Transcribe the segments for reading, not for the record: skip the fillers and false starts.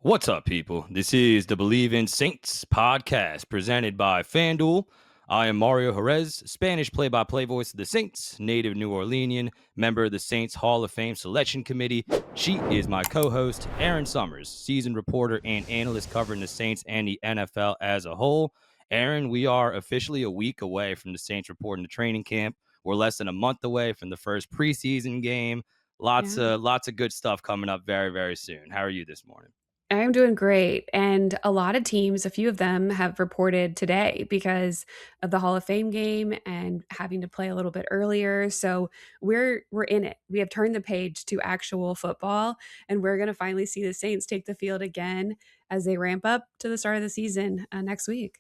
What's up, people? This is the Bleav in Saints podcast presented by FanDuel. I am Mario Jerez, Spanish play-by-play voice of the Saints, native New Orleanian, member of the Saints Hall of Fame Selection Committee. She is my co-host, Erin Summers, seasoned reporter and analyst covering the Saints and the NFL as a whole. Erin, we are officially a week away from the Saints reporting to training camp. We're less than a month away from the first preseason game. Lots Yeah, of good stuff coming up very, very soon. How are you this morning? I'm doing great. And a lot of teams, a few of them have reported today because of the Hall of Fame game and having to play a little bit earlier. So we're in it. We have turned the page to actual football, and we're going to finally see the Saints take the field again as they ramp up to the start of the season next week.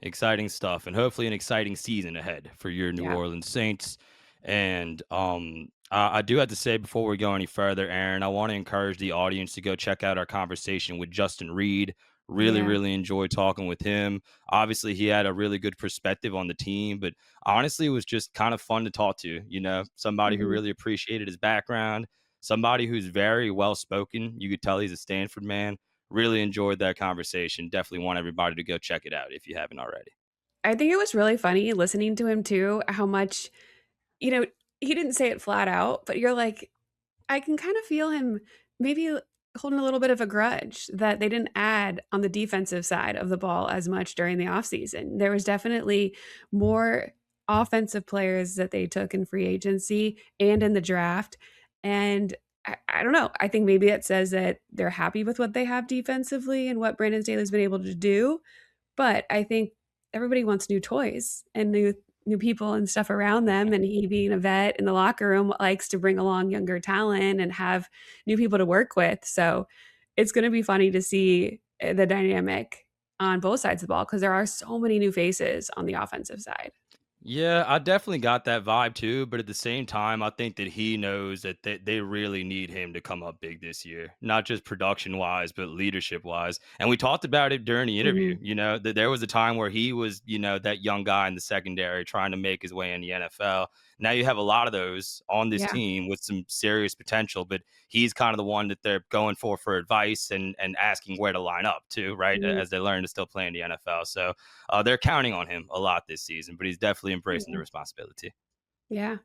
Exciting stuff, and hopefully an exciting season ahead for your New Yeah. Orleans Saints. And I do have to say before we go any further, Erin, I want to encourage the audience to go check out our conversation with Justin Reed. Really, Yeah. really enjoyed talking with him. Obviously, he had a really good perspective on the team, but honestly, it was just kind of fun to talk to. Somebody who Mhm. really appreciated his background, somebody who's very well spoken. You could tell he's a Stanford man. Really enjoyed that conversation. Definitely want everybody to go check it out if you haven't already. I think it was really funny listening to him too, how much, you know, he didn't say it flat out, but you're like, I can kind of feel him maybe holding a little bit of a grudge that they didn't add on the defensive side of the ball as much during the offseason. There was definitely more offensive players that they took in free agency and in the draft. And I don't know. I think maybe it says that they're happy with what they have defensively and what Brandon Staley's been able to do. But I think everybody wants new toys and new people and stuff around them, and he being a vet in the locker room likes to bring along younger talent and have new people to work with. So it's going to be funny to see the dynamic on both sides of the ball because there are so many new faces on the offensive side. Yeah, I definitely got that vibe too. But at the same time, I think that he knows that they really need him to come up big this year, not just production wise, but leadership wise. And we talked about it during the interview, Mhm. that there was a time where he was, that young guy in the secondary trying to make his way in the NFL. Now you have a lot of those on this Yeah. team with some serious potential, but he's kind of the one that they're going for advice and asking where to line up too, right? Mhm. As they learn to still play in the NFL. So they're counting on him a lot this season, but he's definitely embracing the Yeah. responsibility. Yeah.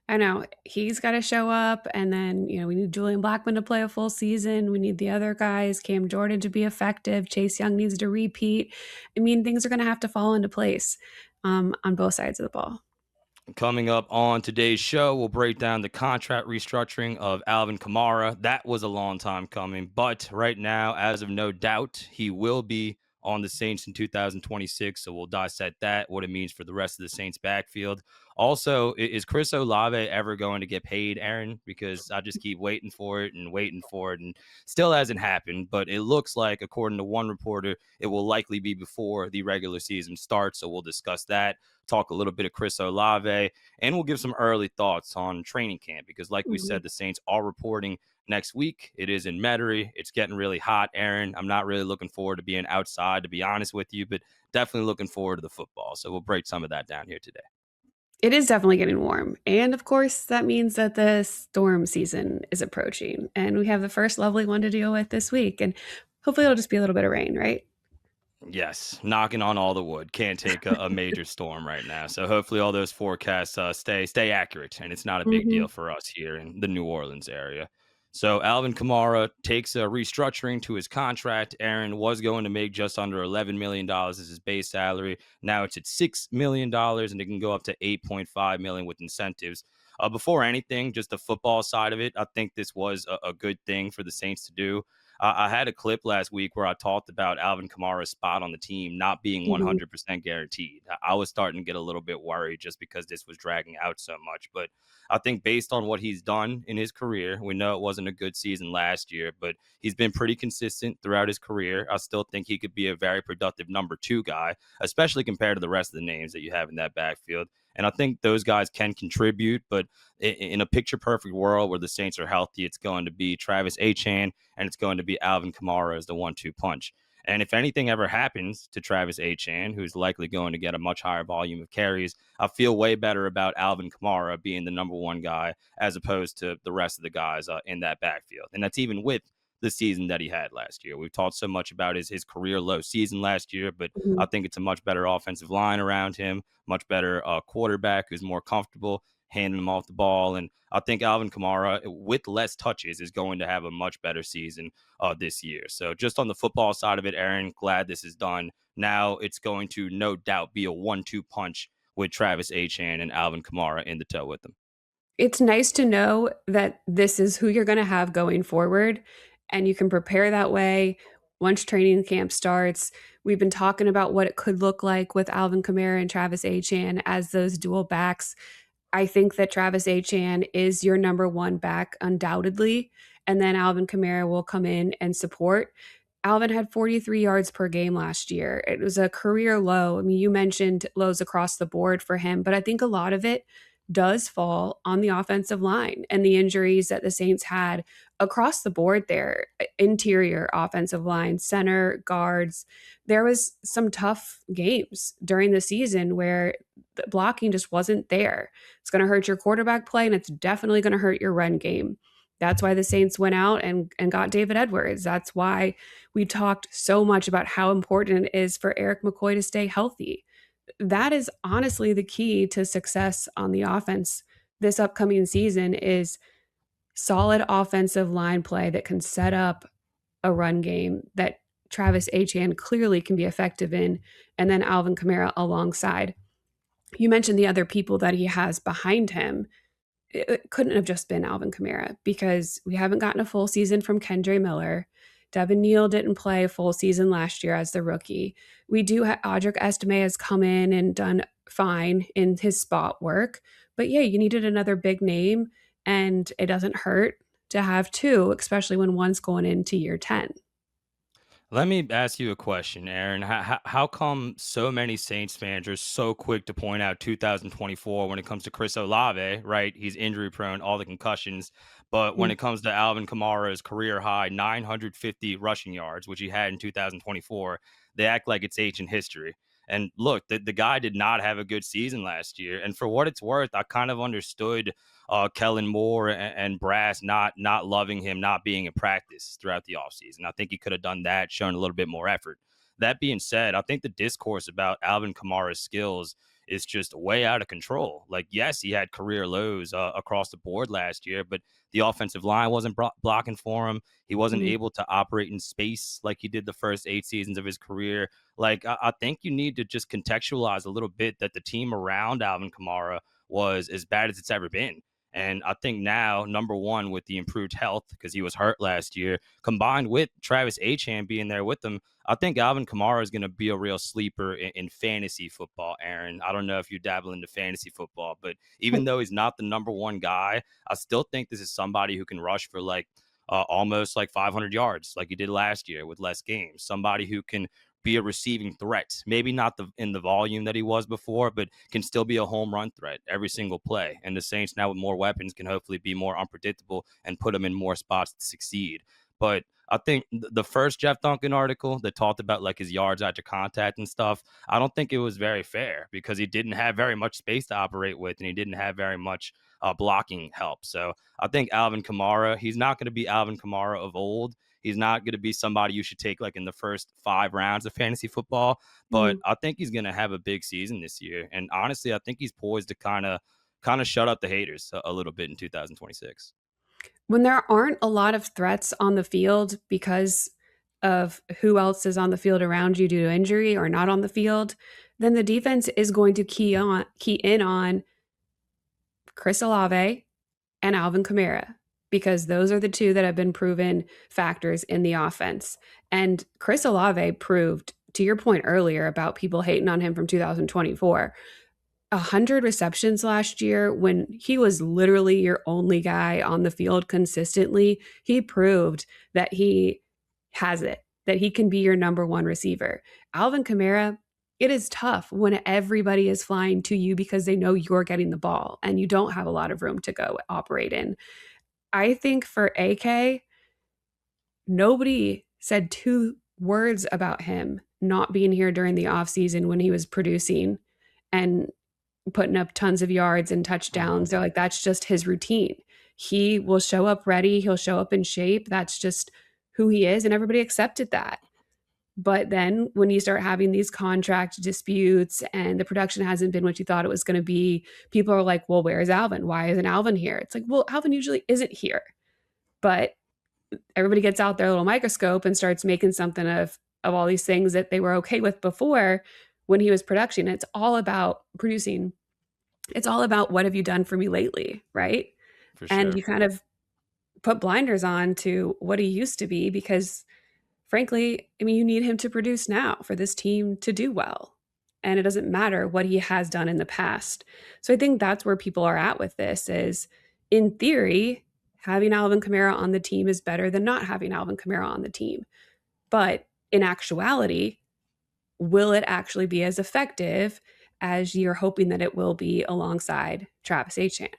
I know. He's gotta show up, and then, we need Julian Blackmon to play a full season. We need the other guys, Cam Jordan to be effective. Chase Young needs to repeat. I mean, things are gonna have to fall into place, on both sides of the ball. Coming up on today's show, we'll break down the contract restructuring of Alvin Kamara. That was a long time coming, but right now, as of no doubt, he will be on the Saints in 2026. So we'll dissect that, what it means for the rest of the Saints backfield. Also, is Chris Olave ever going to get paid, Aaron? Because I just keep waiting for it and still hasn't happened. But it looks like, according to one reporter, it will likely be before the regular season starts. So we'll discuss that, talk a little bit of Chris Olave, and we'll give some early thoughts on training camp because, like we Mhm. said, the Saints are reporting next week. It is in Metairie. It's getting really hot, Aaron. I'm not really looking forward to being outside, to be honest with you, but definitely looking forward to the football. So we'll break some of that down here today. It is definitely getting warm, and, of course, that means that the storm season is approaching, and we have the first lovely one to deal with this week, and hopefully it'll just be a little bit of rain, right? Yes, knocking on all the wood. Can't take a major storm right now. So hopefully all those forecasts stay accurate, and it's not a big deal Mhm. for us here in the New Orleans area. So Alvin Kamara takes a restructuring to his contract. Aaron was going to make just under $11 million as his base salary. Now it's at $6 million, and it can go up to 8.5 million with incentives. Before anything, just the football side of it, I think this was a good thing for the Saints to do. I had a clip last week where I talked about Alvin Kamara's spot on the team not being Mhm. 100% guaranteed. I was starting to get a little bit worried just because this was dragging out so much. But I think based on what he's done in his career, we know it wasn't a good season last year, but he's been pretty consistent throughout his career. I still think he could be a very productive number two guy, especially compared to the rest of the names that you have in that backfield. And I think those guys can contribute, but in a picture perfect world where the Saints are healthy, it's going to be Travis Achan and it's going to be Alvin Kamara as the 1-2 punch. And if anything ever happens to Travis Achan, who's likely going to get a much higher volume of carries, I feel way better about Alvin Kamara being the number one guy as opposed to the rest of the guys in that backfield. And that's even with the season that he had last year. We've talked so much about his career low season last year, but I Mhm. think it's a much better offensive line around him, much better quarterback who's more comfortable handing him off the ball. And I think Alvin Kamara, with less touches, is going to have a much better season this year. So just on the football side of it, Aaron, glad this is done. Now it's going to no doubt be a 1-2 punch with Travis Achan and Alvin Kamara in the toe with them. It's nice to know that this is who you're gonna have going forward, and you can prepare that way once training camp starts. We've been talking about what it could look like with Alvin Kamara and Travis Achan as those dual backs. I think that Travis Achan is your number one back undoubtedly, and then Alvin Kamara will come in and support. Alvin had 43 yards per game last year. It was a career low. I mean, you mentioned lows across the board for him, but I think a lot of it does fall on the offensive line and the injuries that the Saints had across the board there. Interior offensive line, center, guards. There was some tough games during the season where the blocking just wasn't there. It's going to hurt your quarterback play, and it's definitely going to hurt your run game. That's why the Saints went out and got David Edwards. That's why we talked so much about how important it is for Eric McCoy to stay healthy. That is honestly the key to success on the offense this upcoming season is solid offensive line play that can set up a run game that Travis Achan clearly can be effective in, and then Alvin Kamara alongside. You mentioned the other people that he has behind him. It couldn't have just been Alvin Kamara because we haven't gotten a full season from Kendre Miller. Devin Neal didn't play a full season last year as the rookie. We do have Audric Estime has come in and done fine in his spot work. But yeah, you needed another big name, and it doesn't hurt to have two, especially when one's going into year 10. Let me ask you a question, Aaron. How come so many Saints fans are so quick to point out 2024 when it comes to Chris Olave, right? He's injury prone, all the concussions. But when Mhm. it comes to Alvin Kamara's career high 950 rushing yards, which he had in 2024, they act like it's ancient history. And look, the guy did not have a good season last year. And for what it's worth, I kind of understood Kellen Moore and Brass not loving him, not being in practice throughout the offseason. I think he could have done that, shown a little bit more effort. That being said, I think the discourse about Alvin Kamara's skills is just way out of control. Like, yes, he had career lows across the board last year, but the offensive line wasn't blocking for him. He wasn't Mhm. able to operate in space like he did the first 8 seasons of his career. Like, I think you need to just contextualize a little bit that the team around Alvin Kamara was as bad as it's ever been. And I think now, number one, with the improved health, because he was hurt last year, combined with Travis Achan being there with him, I think Alvin Kamara is going to be a real sleeper in fantasy football, Aaron. I don't know if you dabble into fantasy football, but even though he's not the number one guy, I still think this is somebody who can rush for like almost like 500 yards, like he did last year with less games. Somebody who can be a receiving threat. Maybe not in the volume that he was before, but can still be a home run threat every single play. And the Saints now with more weapons can hopefully be more unpredictable and put them in more spots to succeed. But I think the first Jeff Duncan article that talked about like his yards after contact and stuff, I don't think it was very fair because he didn't have very much space to operate with and he didn't have very much blocking help. So I think Alvin Kamara, he's not going to be Alvin Kamara of old. He's not going to be somebody you should take like in the first 5 rounds of fantasy football, but Mhm. I think he's going to have a big season this year. And honestly, I think he's poised to kind of shut up the haters a little bit in 2026. When there aren't a lot of threats on the field because of who else is on the field around you due to injury or not on the field, then the defense is going to key in on Chris Olave and Alvin Kamara because those are the two that have been proven factors in the offense. And Chris Olave proved, to your point earlier about people hating on him from 2024, 100 receptions last year when he was literally your only guy on the field consistently. He proved that he has it, that he can be your number one receiver. Alvin Kamara, it is tough when everybody is flying to you because they know you're getting the ball and you don't have a lot of room to go operate in. I think for AK, nobody said two words about him not being here during the offseason when he was producing and putting up tons of yards and touchdowns. They're like, that's just his routine. He will show up ready. He'll show up in shape. That's just who he is, and everybody accepted that. But then when you start having these contract disputes and the production hasn't been what you thought it was going to be, people are like, well, where is Alvin? Why isn't Alvin here? It's like, well, Alvin usually isn't here. But everybody gets out their little microscope and starts making something of all these things that they were okay with before when he was production. It's all about producing. It's all about what have you done for me lately, right? For And sure. you kind of put blinders on to what he used to be because frankly, I mean, you need him to produce now for this team to do well. And it doesn't matter what he has done in the past. So I think that's where people are at with this is in theory, having Alvin Kamara on the team is better than not having Alvin Kamara on the team. But in actuality, will it actually be as effective as you're hoping that it will be alongside Travis Etienne?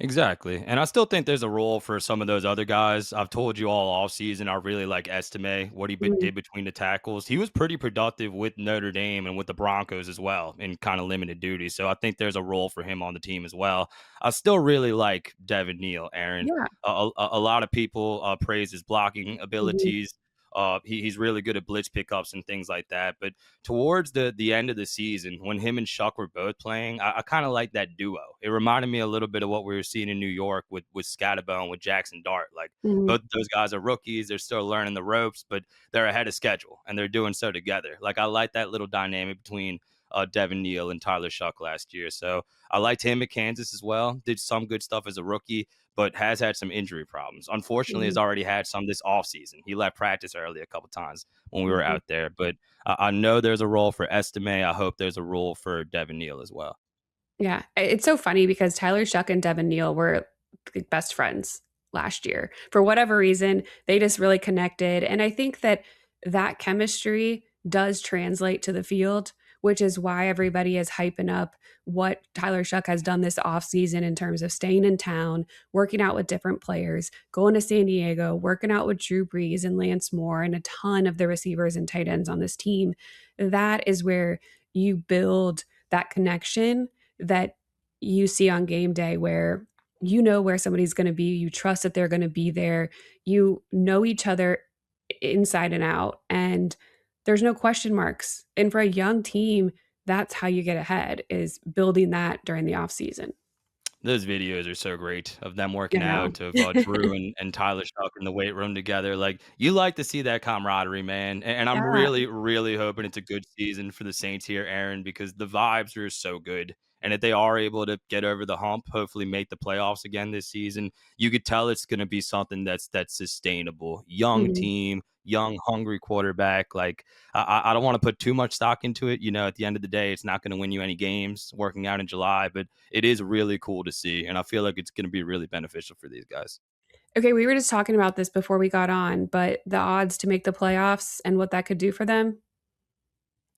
Exactly. And I still think there's a role for some of those other guys. I've told you all off season, I really like Estime, what he Mhm, did between the tackles. He was pretty productive with Notre Dame and with the Broncos as well in kind of limited duty. So I think there's a role for him on the team as well. I still really like Devin Neal, Aaron. yeah. A lot of people praise his blocking Mhm, abilities. He's really good at blitz pickups and things like that. But towards the end of the season, when him and Shough were both playing, I kind of like that duo. It reminded me a little bit of what we were seeing in New York with Scatterbo and with Jackson Dart. Like mhm, both of those guys are rookies; they're still learning the ropes, but they're ahead of schedule and they're doing so together. Like I like that little dynamic between Devin Neal and Tyler Shough last year. So I liked him at Kansas as well. Did some good stuff as a rookie, but has had some injury problems. Unfortunately, has mhm, already had some this offseason. He left practice early a couple times when we were mhm. out there, but I know there's a role for Estime. I hope there's a role for Devin Neal as well. Yeah, it's so funny because Tyler Shough and Devin Neal were like best friends last year. For whatever reason, they just really connected, and I think that that chemistry does translate to the field, which is why everybody is hyping up what Tyler Shough has done this offseason in terms of staying in town, working out with different players, going to San Diego, working out with Drew Brees and Lance Moore and a ton of the receivers and tight ends on this team. That is where you build that connection that you see on game day where you know where somebody's going to be, you trust that they're going to be there, you know each other inside and out, and there's no question marks. And for a young team, that's how you get ahead is building that during the off season. Those videos are so great of them You working know. out, of Drew and Tyler Shough in the weight room together. Like you like to see that camaraderie, man. And I'm Yeah. really, really hoping it's a good season for the Saints here, Aaron, because the vibes are so good. And if they are able to get over the hump, hopefully make the playoffs again this season, you could tell it's going to be something that's sustainable. Young Mhm. team, young, hungry quarterback. Like I don't want to put too much stock into it. You know, at the end of the day, it's not going to win you any games working out in July, but it is really cool to see. And I feel like it's going to be really beneficial for these guys. Okay, we were just talking about this before we got on, but the odds to make the playoffs and what that could do for them.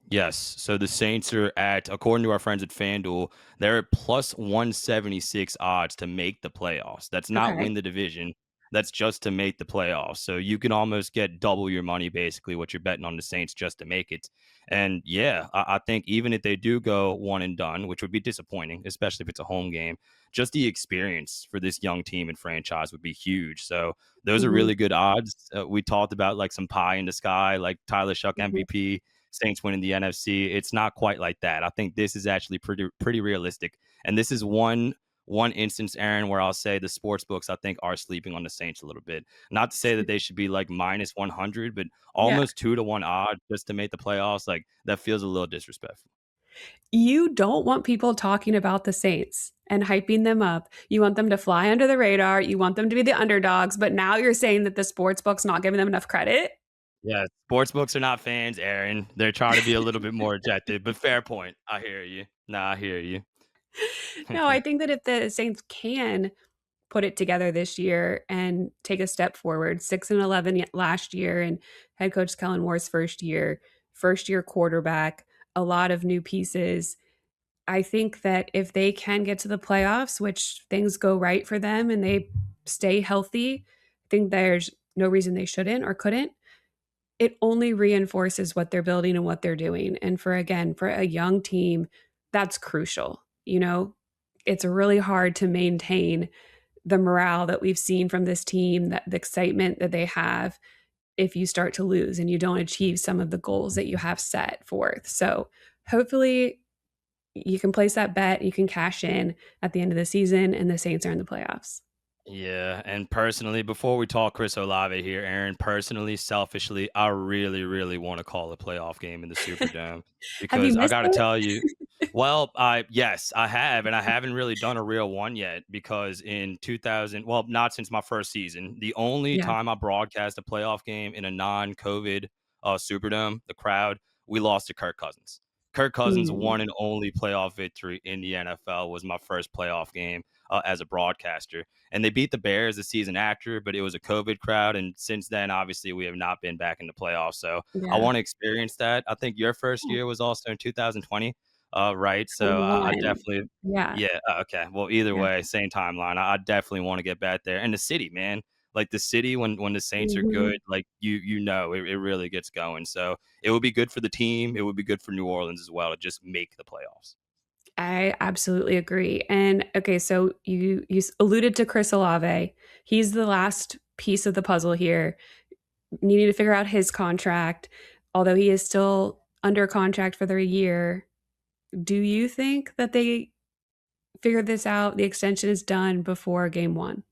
Yes. So the Saints are at, according to our friends at FanDuel, they're at plus 176 odds to make the playoffs. That's not Okay. win the division. That's just to make the playoffs. So you can almost get double your money, basically, what you're betting on the Saints just to make it. And yeah, I think even if they do go one and done, which would be disappointing, especially if it's a home game, just the experience for this young team and franchise would be huge. So those are Mhm, really good odds. We talked about like some pie in the sky, like Tyler Shough mhm. MVP. Saints winning the NFC. It's not quite like that. I think this is actually pretty realistic. And this is one instance, Aaron, where I'll say the sports books I think are sleeping on the Saints a little bit. Not to say that they should be like minus 100, but Yeah. almost 2 to 1 odd just to make the playoffs. Like that feels a little disrespectful. You don't want people talking about the Saints and hyping them up. You want them to fly under the radar. You want them to be the underdogs, but now you're saying that the sports book's not giving them enough credit? Yeah, sports books are not fans, Aaron. They're trying to be a little bit more objective, but fair point. I hear you. Nah, I hear you. No, I think that if the Saints can put it together this year and take a step forward, 6-11 last year and head coach Kellen Moore's first year quarterback, a lot of new pieces. I think that if they can get to the playoffs, which things go right for them and they stay healthy, I think there's no reason they shouldn't or couldn't. It only reinforces what they're building and what they're doing. And for again, for a young team, that's crucial. You know, it's really hard to maintain the morale that we've seen from this team, that the excitement that they have if you start to lose and you don't achieve some of the goals that you have set forth. So hopefully you can place that bet, you can cash in at the end of the season, and the Saints are in the playoffs. Yeah, and personally, before we talk Chris Olave here, Aaron, personally, selfishly, I really, really want to call a playoff game in the Superdome Have you because I missed got to it? tell you, well, yes, I have, and I haven't really done a real one yet because in 2000, well, not since my first season, the only Yeah. time I broadcast a playoff game in a non-COVID Superdome, the crowd, we lost to Kirk Cousins. Kirk Cousins' Mm, one and only playoff victory in the NFL was my first playoff game as a broadcaster, and they beat the Bears the season after, but it was a COVID crowd. And since then, obviously, we have not been back in the playoffs. So I yeah. want to experience that. I think your first Oh, year was also in 2020, right? So I 21. definitely, Yeah. yeah, okay. Well, either Yeah. way, same timeline. I definitely want to get back there. And the city, man, like the city, when the Saints are Mhm. good, like it really gets going. So it would be good for the team. It would be good for New Orleans as well to just make the playoffs. I absolutely agree. And okay, so you alluded to Chris Olave. He's the last piece of the puzzle here, needing to figure out his contract. Although he is still under contract for the year, do you think that they figure this out, the extension is done before game 1?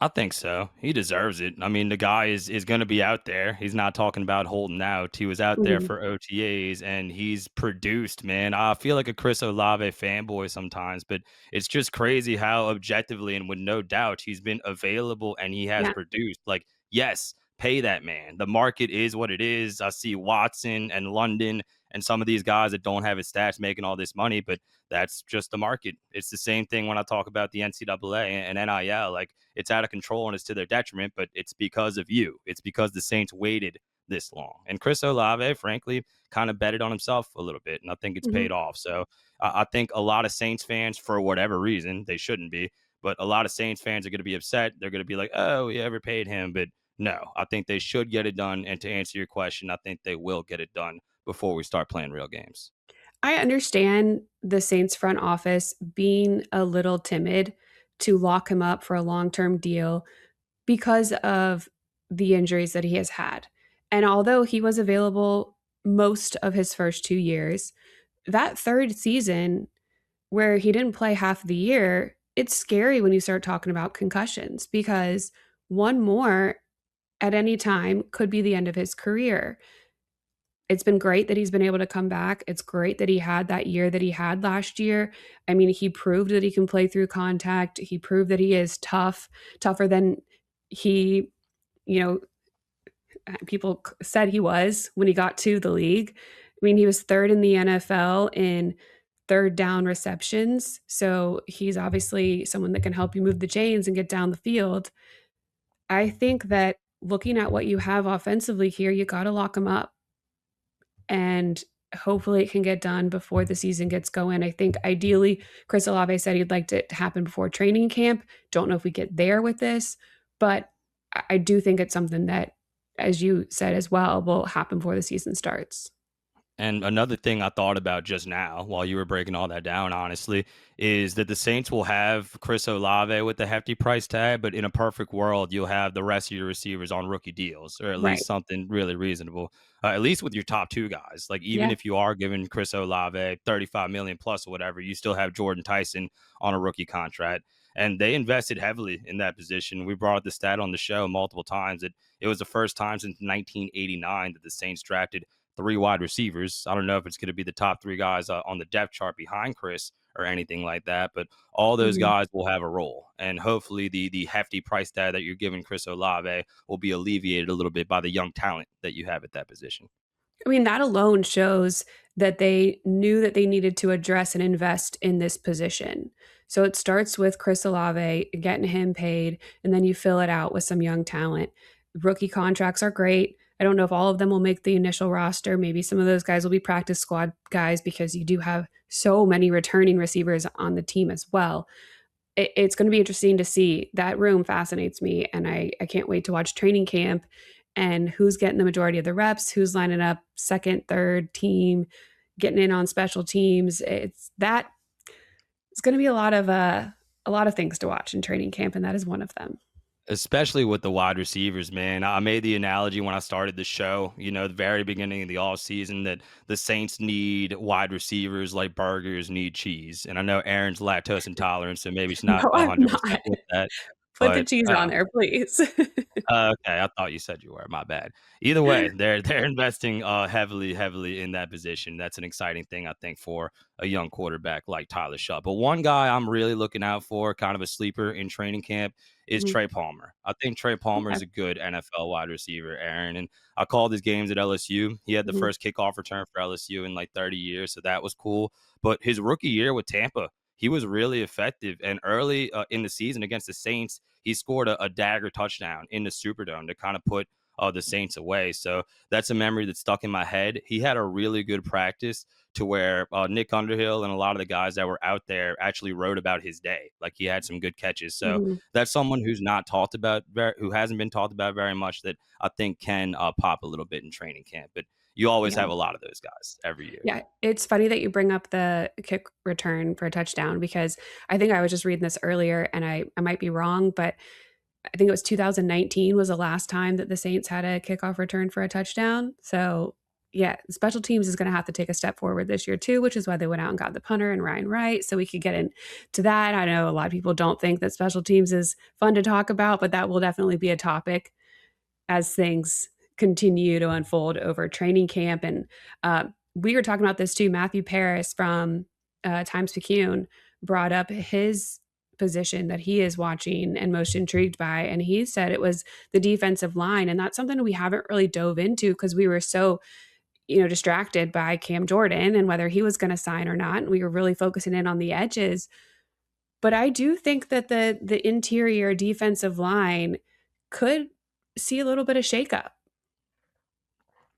I think so. He deserves it. I mean, the guy is going to be out there. He's not talking about holding out. He was out there Mhm. for OTAs and he's produced, man. I feel like a Chris Olave fanboy sometimes, but it's just crazy how objectively and with no doubt he's been available and he has Yeah. produced. Like, yes, pay that man. The market is what it is. I see Watson and London and some of these guys that don't have his stats making all this money, but that's just the market. It's the same thing when I talk about the NCAA and NIL. Like, it's out of control and it's to their detriment, but it's because of you. It's because the Saints waited this long. And Chris Olave, frankly, kind of betted on himself a little bit, and I think it's Mhm. paid off. So I think a lot of Saints fans, for whatever reason, they shouldn't be, but a lot of Saints fans are going to be upset. They're going to be like, oh, we ever paid him? But no, I think they should get it done. And to answer your question, I think they will get it done before we start playing real games. I understand the Saints front office being a little timid to lock him up for a long-term deal because of the injuries that he has had. And although he was available most of his first 2 years, that 3rd season where he didn't play half the year, it's scary when you start talking about concussions because one more at any time could be the end of his career. It's been great that he's been able to come back. It's great that he had that year that he had last year. I mean, he proved that he can play through contact. He proved that he is tough, tougher than he, you know, people said he was when he got to the league. I mean, he was 3rd in the NFL in 3rd down receptions. So he's obviously someone that can help you move the chains and get down the field. I think that looking at what you have offensively here, you got to lock him up. And hopefully it can get done before the season gets going. I think ideally, Chris Olave said he'd like it to happen before training camp. Don't know if we get there with this, but I do think it's something that, as you said as well, will happen before the season starts. And another thing I thought about just now while you were breaking all that down, honestly, is that the Saints will have Chris Olave with the hefty price tag, but in a perfect world, you'll have the rest of your receivers on rookie deals, or at Right. least something really reasonable. At least with your top two guys. Like, even Yeah. if you are giving Chris Olave 35 million plus or whatever, you still have Jordan Tyson on a rookie contract. And they invested heavily in that position. We brought up the stat on the show multiple times that it was the first time since 1989 that the Saints drafted three wide receivers. I don't know if it's going to be the top three guys on the depth chart behind Chris or anything like that, but all those Mhm. guys will have a role. And hopefully the hefty price tag that you're giving Chris Olave will be alleviated a little bit by the young talent that you have at that position. I mean, that alone shows that they knew that they needed to address and invest in this position. So it starts with Chris Olave, getting him paid, and then you fill it out with some young talent. Rookie contracts are great. I don't know if all of them will make the initial roster. Maybe some of those guys will be practice squad guys because you do have so many returning receivers on the team as well. It's going to be interesting to see. That room fascinates me, and I can't wait to watch training camp and who's getting the majority of the reps, who's lining up second, third team, getting in on special teams. It's going to be a lot of a lot of things to watch in training camp, and that is one of them. Especially with the wide receivers, man. I made the analogy when I started the show, the very beginning of the off season, that the Saints need wide receivers like burgers need cheese. And I know Erin's lactose intolerant, so maybe she's not No, I'm 100% not. with that. Put the But cheese on there, please. okay, I thought you said you were. My bad. Either way, they're investing heavily in that position. That's an exciting thing, I think, for a young quarterback like Tyler Shough. But one guy I'm really looking out for, kind of a sleeper in training camp, is Mhm. Trey Palmer. I think Trey Palmer is Okay. a good NFL wide receiver, Aaron. And I called his games at LSU. He had the Mhm. first kickoff return for LSU in like 30 years, so that was cool. But his rookie year with Tampa, he was really effective. And early in the season against the Saints, he scored a dagger touchdown in the Superdome to kind of put the Saints away. So that's a memory that's stuck in my head. He had a really good practice to where Nick Underhill and a lot of the guys that were out there actually wrote about his day. Like he had some good catches. So Mhm. that's someone who's not talked about, who hasn't been talked about very much, that I think can pop a little bit in training camp. But you always Yeah. have a lot of those guys every year. Yeah, it's funny that you bring up the kick return for a touchdown because I think I was just reading this earlier and I might be wrong, but I think it was 2019 was the last time that the Saints had a kickoff return for a touchdown. So, yeah, special teams is gonna have to take a step forward this year too, which is why they went out and got the punter and Ryan Wright, so we could get into that. I know a lot of people don't think that special teams is fun to talk about, but that will definitely be a topic as things continue to unfold over training camp. And we were talking about this too. Matthew Paris from Times Picayune brought up his position that he is watching and most intrigued by. And he said it was the defensive line. And that's something we haven't really dove into because we were so, distracted by Cam Jordan and whether he was going to sign or not. And we were really focusing in on the edges. But I do think that the interior defensive line could see a little bit of shakeup.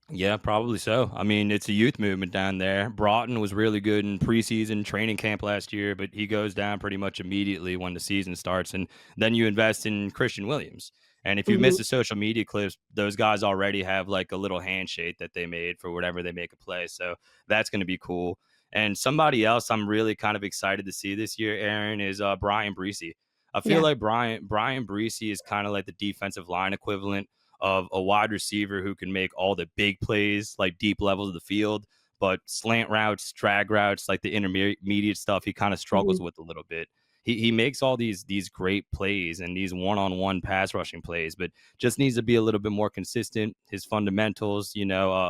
Yeah, probably so. I mean, it's a youth movement down there. Broughton was really good in preseason training camp last year, but he goes down pretty much immediately when the season starts. And then you invest in Christian Williams. And if you miss Mhm, the social media clips, those guys already have like a little handshake that they made for whatever they make a play. So that's going to be cool. And somebody else I'm really kind of excited to see this year, Aaron, is Brian Breesy. I feel yeah, like Brian Breesy is kind of like the defensive line equivalent of a wide receiver who can make all the big plays, like deep levels of the field, but slant routes, drag routes, like the intermediate stuff, he kind of mhm, struggles with a little bit. He makes all these great plays and these one-on-one pass rushing plays, but just needs to be a little bit more consistent. His fundamentals,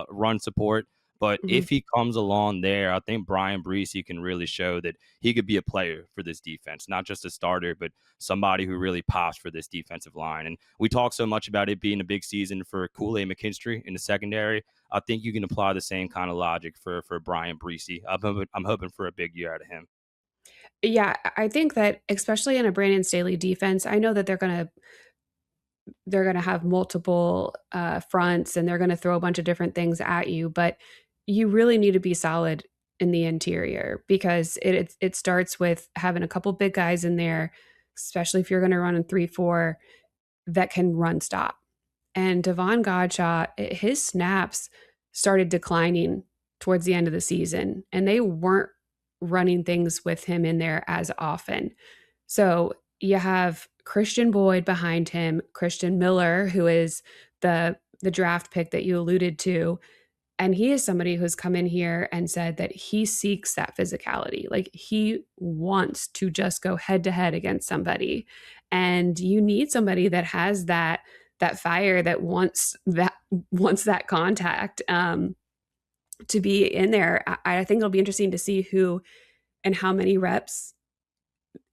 run support. But mhm. if he comes along there, I think Brian Brees can really show that he could be a player for this defense, not just a starter, but somebody who really pops for this defensive line. And we talk so much about it being a big season for Kool-Aid McKinstry in the secondary. I think you can apply the same kind of logic for Brian Breesy. I'm hoping for a big year out of him. Yeah, I think that especially in a Brandon Staley defense, I know that they're gonna have multiple, fronts, and they're gonna throw a bunch of different things at you, but you really need to be solid in the interior because it starts with having a couple big guys in there, especially if you're gonna run in 3-4 that can run stop. And Devon Godshaw, his snaps started declining towards the end of the season, and they weren't running things with him in there as often. So you have Christian Boyd behind him, Christian Miller, who is the draft pick that you alluded to, and he is somebody who's come in here and said that he seeks that physicality. Like he wants to just go head to head against somebody. And you need somebody that has that fire that wants that contact to be in there. I think it'll be interesting to see who and how many reps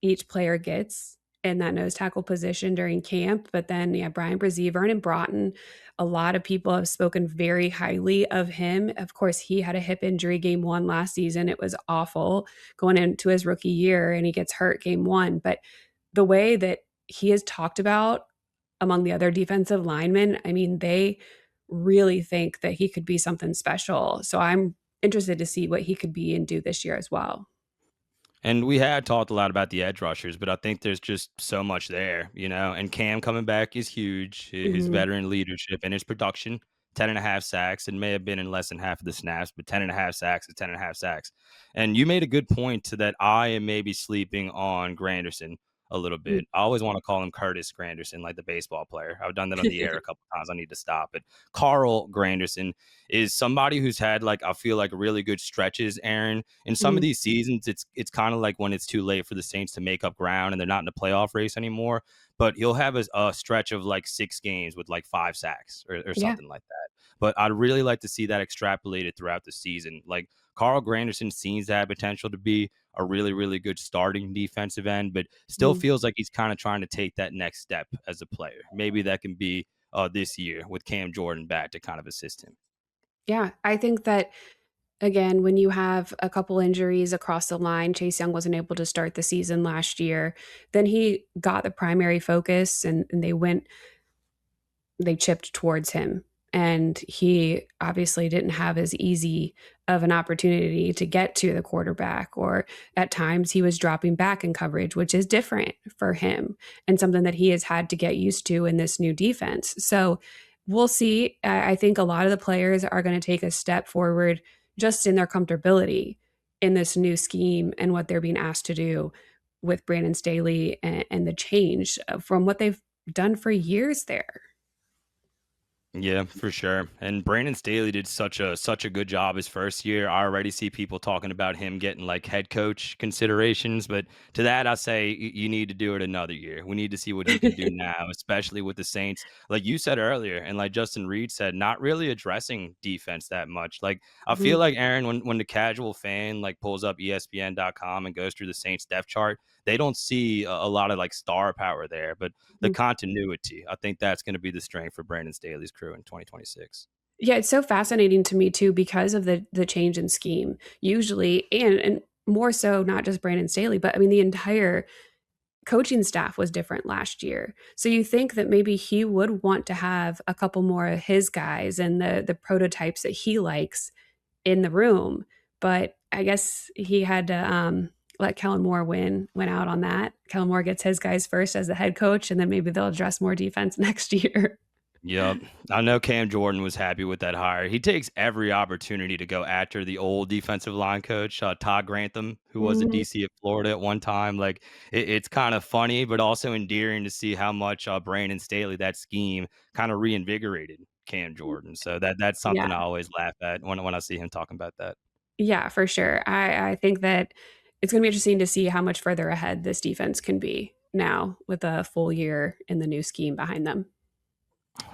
each player gets in that nose tackle position during camp. But then, yeah, Brian Brzee, Vernon Broughton, a lot of people have spoken very highly of him. Of course, he had a hip injury game one last season. It was awful going into his rookie year, and he gets hurt game one. But the way that he is talked about among the other defensive linemen, I mean, they really think that he could be something special. So I'm interested to see what he could be and do this year as well. And we had talked a lot about the edge rushers, but I think there's just so much there, And Cam coming back is huge. His Mhm. veteran leadership and his production, 10 and a half sacks. It may have been in less than half of the snaps, but 10 and a half sacks is 10 and a half sacks. And you made a good point to that I am maybe sleeping on Granderson a little Mm. bit. I always want to call him Curtis Granderson, like the baseball player. I've done that on the air a couple times. I need to stop. But Carl Granderson is somebody who's had like I feel like really good stretches, Aaron. In some of Mhm. these seasons, it's kind of like when it's too late for the Saints to make up ground and they're not in the playoff race anymore. But he'll have a stretch of like 6 games with like 5 sacks or Yeah. something like that. But I'd really like to see that extrapolated throughout the season. Like Carl Granderson seems to have potential to be a really, really good starting defensive end, but still Mhm. feels like he's kind of trying to take that next step as a player. Maybe that can be this year with Cam Jordan back to kind of assist him. Yeah, I think that again, when you have a couple injuries across the line, Chase Young wasn't able to start the season last year. Then he got the primary focus and they chipped towards him. And he obviously didn't have as easy of an opportunity to get to the quarterback, or at times he was dropping back in coverage, which is different for him and something that he has had to get used to in this new defense. So we'll see. I think a lot of the players are going to take a step forward just in their comfortability in this new scheme and what they're being asked to do with Brandon Staley and the change from what they've done for years there. Yeah, for sure. And Brandon Staley did such a good job his first year. I already see people talking about him getting like head coach considerations, but to that I say you need to do it another year. We need to see what he can do now, especially with the Saints. Like you said earlier, and like Justin Reed said, not really addressing defense that much. Like I feel Mhm, like Aaron, when the casual fan like pulls up ESPN.com and goes through the Saints depth chart, they don't see a lot of like star power there. But the mhm. continuity. I think that's going to be the strength for Brandon Staley's crew in 2026. Yeah, it's so fascinating to me too because of the change in scheme. Usually, and more so not just Brandon Staley, but I mean the entire coaching staff was different last year. So you think that maybe he would want to have a couple more of his guys and the prototypes that he likes in the room, but I guess he had to let Kellen Moore went out on that. Kellen Moore gets his guys first as the head coach, and then maybe they'll address more defense next year. Yep. I know Cam Jordan was happy with that hire. He takes every opportunity to go after the old defensive line coach, Todd Grantham, who was the Mhm. DC of Florida at one time. Like, it's kind of funny, but also endearing to see how much Brandon Staley, that scheme, kind of reinvigorated Cam Jordan. So that's Yeah. something I always laugh at when I see him talking about that. Yeah, for sure. I think that it's gonna be interesting to see how much further ahead this defense can be now with a full year in the new scheme behind them.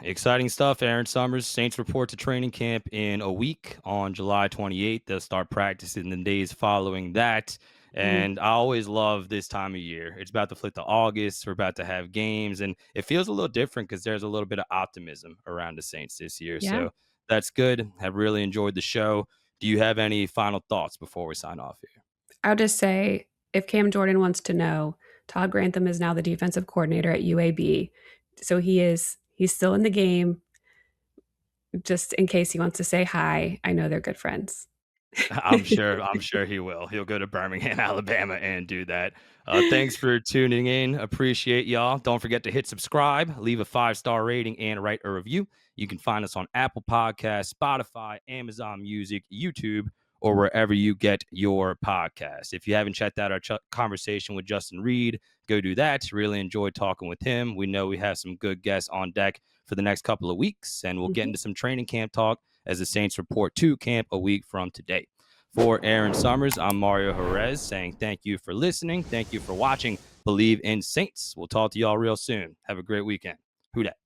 Exciting stuff, Erin Summers. Saints report to training camp in a week on July 28th. They'll start practicing the days following that. Mhm. And I always love this time of year. It's about to flip to August. We're about to have games, and it feels a little different because there's a little bit of optimism around the Saints this year. Yeah. So that's good. Have really enjoyed the show. Do you have any final thoughts before we sign off here? I'll just say, if Cam Jordan wants to know, Todd Grantham is now the defensive coordinator at UAB. So he's still in the game, just in case he wants to say hi. I know they're good friends. I'm sure he will. He'll go to Birmingham, Alabama and do that. Thanks for tuning in. Appreciate y'all. Don't forget to hit subscribe, leave a 5-star rating, and write a review. You can find us on Apple Podcasts, Spotify, Amazon Music, YouTube, or wherever you get your podcasts. If you haven't checked out our conversation with Justin Reed, go do that. Really enjoyed talking with him. We know we have some good guests on deck for the next couple of weeks, and we'll get Mhm. into some training camp talk as the Saints report to camp a week from today. For Erin Summers, I'm Mario Jerez saying thank you for listening. Thank you for watching Bleav in Saints. We'll talk to y'all real soon. Have a great weekend. Who dat?